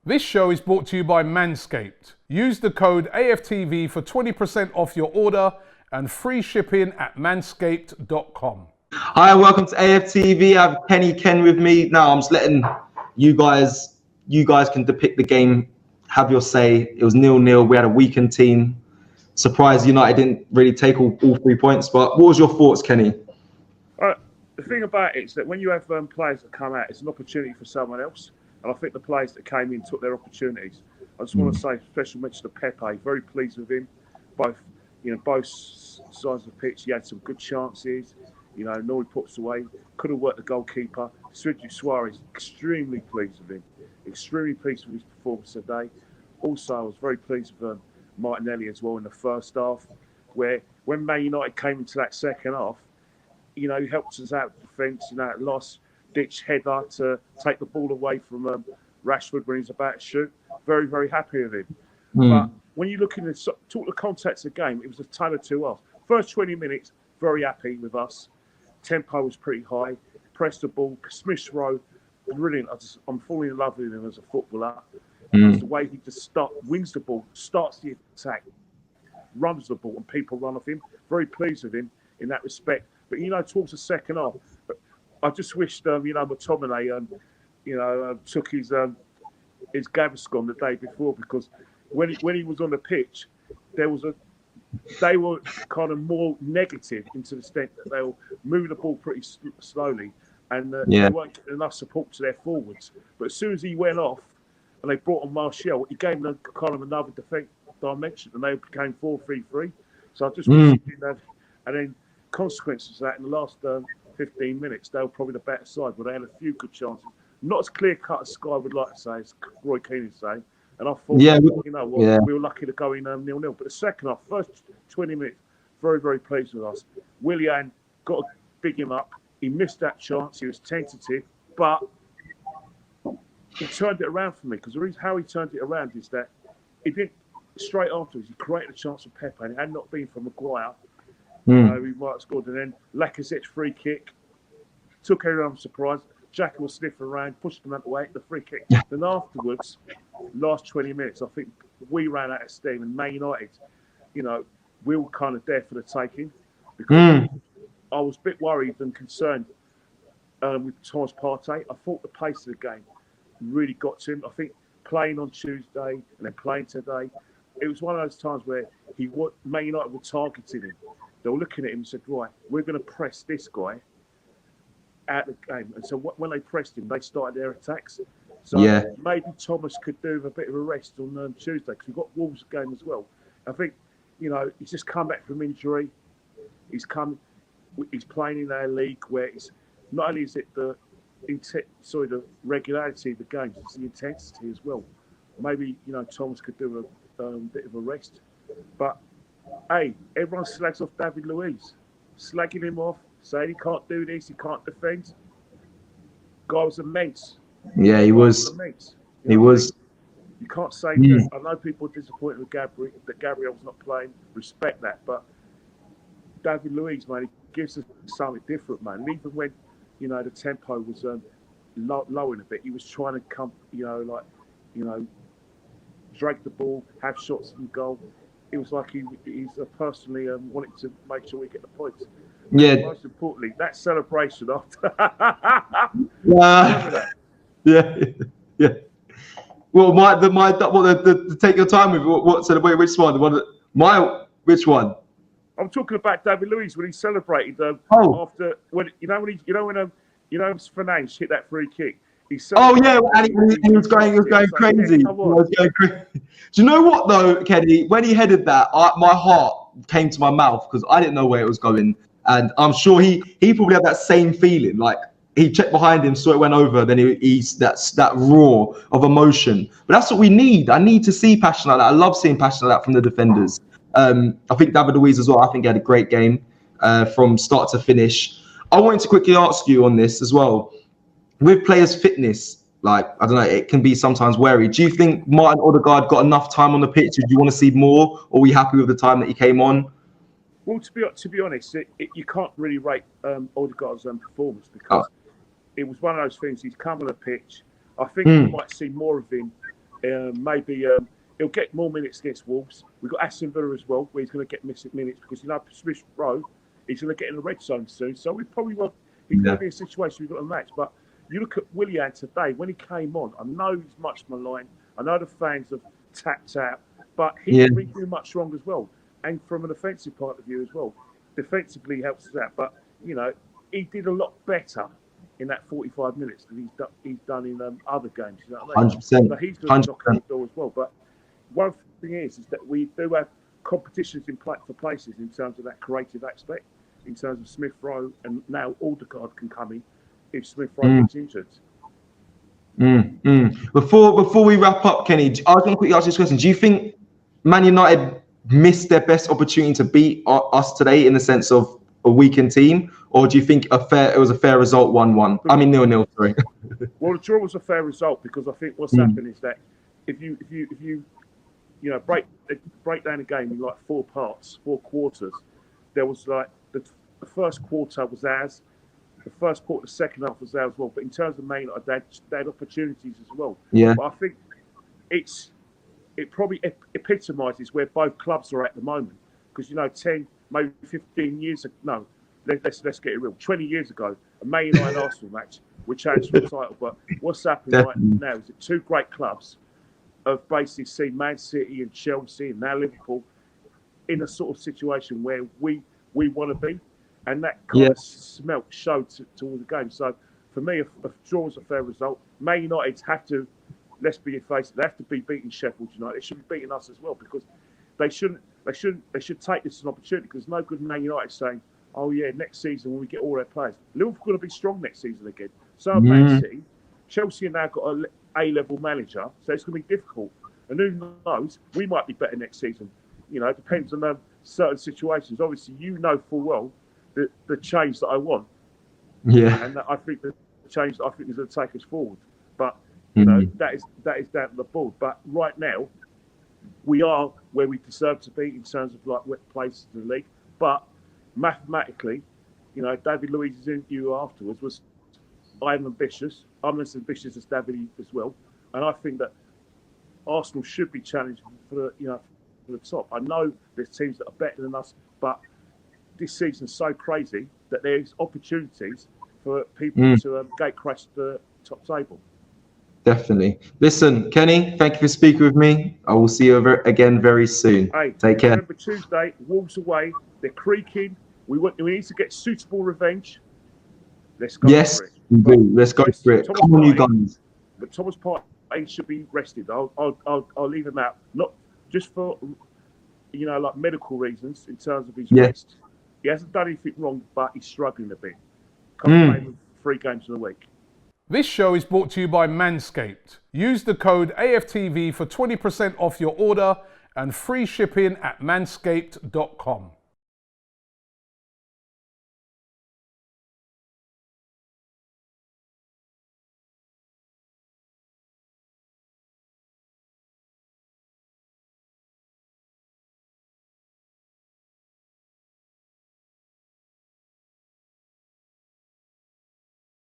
This show is brought to you by Manscaped. Use the code AFTV for 20% off your order and free shipping at manscaped.com. Hi, welcome to AFTV. I have Kenny Ken with me. Now I'm just letting you guys can depict the game, have your say. It was 0-0. We had a weakened team. Surprised United didn't really take all 3 points. But what was your thoughts, Kenny? The thing about it is that when you have players that come out, it's an opportunity for someone else. And I think the players that came in took their opportunities. I just want to say special mention to Pepe. Very pleased with him. Both sides of the pitch. He had some good chances. Nor he puts away. Could have worked the goalkeeper. Sergio Suarez, extremely pleased with him. Extremely pleased with his performance today. Also, I was very pleased with Martinelli as well in the first half, where when Man United came into that second half, he helped us out defence. Last ditch header to take the ball away from Rashford when he's about to shoot. Very, very happy with him. But when you look in talk the context of the game, it was a tale of two halves. First 20 minutes, very happy with us. Tempo was pretty high. Pressed the ball. Smith Rowe, brilliant. I'm falling in love with him as a footballer. The way he just wins the ball, starts the attack, runs the ball, and people run off him. Very pleased with him in that respect. But towards the second half, I just wished McTominay took his Gaviscon the day before, because when he was on the pitch, they were kind of more negative into the extent that they were moving the ball pretty slowly, and they weren't getting enough support to their forwards. But as soon as he went off and they brought on Martial, he gave them kind of another defense dimension, and they became 4-3-3. So I just wish he didn't have. And then consequences of that, in the last 15 minutes, they were probably the better side, but they had a few good chances. Not as clear cut as Sky would like to say, as Roy Keane is saying. And I thought, we were lucky to go in 0-0. But the second half, first 20 minutes, very, very pleased with us. Willian got to big him up. He missed that chance. He was tentative, but he turned it around for me. Because the reason how he turned it around is that he didn't, straight afterwards, he created a chance for Pepe. And it had not been for Maguire, he might have scored. And then Lacazette's free kick took everyone by surprise. Jack was sniffing around, pushed him out of the way, the free kick. Then afterwards, last 20 minutes, I think we ran out of steam, and Man United, we were kind of there for the taking, because I was a bit worried and concerned with Thomas Partey. I thought the pace of the game really got to him. I think playing on Tuesday and then playing today, it was one of those times where Man United were targeting him. They were looking at him and said, right, we're going to press this guy out of the game. And so when they pressed him, they started their attacks. So maybe Thomas could do with a bit of a rest on Tuesday, because we've got Wolves game as well. I think, he's just come back from injury. He's playing in our league where it's not only is it the regularity of the games, it's the intensity as well. Maybe, Thomas could do a bit of a rest. But, hey, everyone slags off David Luiz. Slagging him off, saying he can't do this, he can't defend. Guy was immense. Yeah, he was. Immense. He was. You can't say that. I know people are disappointed with that Gabriel's not playing. Respect that. But David Luiz, man, he gives us something different, man. And even when, the tempo was lowering a bit, he was trying to come, drag the ball, have shots in goal. It was like he's personally wanting to make sure we get the points. Yeah. And most importantly, that celebration after. Yeah. Well, take your time with what celebrate? Which one? Which one? I'm talking about David Luiz when he celebrated after when Fernandes hit that free kick. He was going crazy. Do you know what though, Kenny? When he headed that, my heart came to my mouth, because I didn't know where it was going, and I'm sure he probably had that same feeling. Like, he checked behind him, saw it went over, then he's that roar of emotion. But that's what we need. I need to see passion like that. I love seeing passion like that from the defenders. I think David Luiz as well. I think he had a great game from start to finish. I wanted to quickly ask you on this as well. With players' fitness, I don't know, it can be sometimes wary. Do you think Martin Odegaard got enough time on the pitch? Did you want to see more, or were you happy with the time that he came on? Well, to be honest, you can't really rate Odegaard's performance, because it was one of those things. He's come on the pitch. I think we might see more of him Maybe he'll get more minutes against Wolves. We've got Aston Villa as well, where he's going to get missing minutes because Smith Rowe, he's going to get in the red zone soon. So we probably won't. He's going to be in a situation we've got a match. But you look at Willian today when he came on. I know he's much maligned. I know the fans have tapped out, but he's been doing much wrong as well. And from an offensive point of view as well, defensively he helps us out. But he did a lot better in that 45 minutes than he's done in other games. You know what I mean? 100%. So he's going to knock on the door as well. But one thing is that we do have competitions for places in terms of that creative aspect, in terms of Smith Rowe, and now Aldercard can come in if Smith Rowe gets injured. Before we wrap up, Kenny, I was going to quickly ask this question. Do you think Man United missed their best opportunity to beat us today in the sense of a weakened team, or do you think it was a fair result, 1-1? I mean 0-0. Sorry. Well, the draw was a fair result because I think what's happened is that if you break down the game in like 4 parts, 4 quarters, there was like the first quarter was ours, the first quarter, the second half was ours as well. But in terms of Man United, they had opportunities as well. Yeah. But I think it probably epitomises where both clubs are at the moment because 10, maybe 15 years ago, no, let's get it real. 20 years ago, a Man United Arsenal match, we challenged for the title. But what's happening right now is that 2 great clubs have basically seen Man City and Chelsea and now Liverpool in a sort of situation where we want to be, and that kind of showed to all the games. So for me, a draw is a fair result. Man United have to, let's be face it, they have to be beating Sheffield United. They should be beating us as well because they should take this as an opportunity because no good Man United saying, oh yeah, next season when we get all their players, Liverpool going to be strong next season again. So Man City, Chelsea have now got a A-level manager, so it's going to be difficult. And who knows, we might be better next season. It depends on certain situations. Obviously, full well the change that I want. Yeah. And I think the change that I think is going to take us forward. But that is down to the board. But right now, we are where we deserve to be in terms of like places in the league. But mathematically, David Luiz's interview afterwards was, I'm ambitious. I'm as ambitious as David as well, and I think that Arsenal should be challenged for the top. I know there's teams that are better than us, but this season's so crazy that there's opportunities for people to gate crash the top table. Definitely. Listen, Kenny, thank you for speaking with me. I will see you again very soon. Hey, take care. Remember Tuesday, Wolves away. They're creaking. We need to get suitable revenge. Let's go for it. We do. Let's go for it. Come on, you guys. But Thomas Partey should be rested. I'll leave him out, not just for like medical reasons in terms of his rest. He hasn't done anything wrong, but he's struggling a bit. Can't play him 3 games in a week. This show is brought to you by Manscaped. Use the code AFTV for 20% off your order and free shipping at manscaped.com.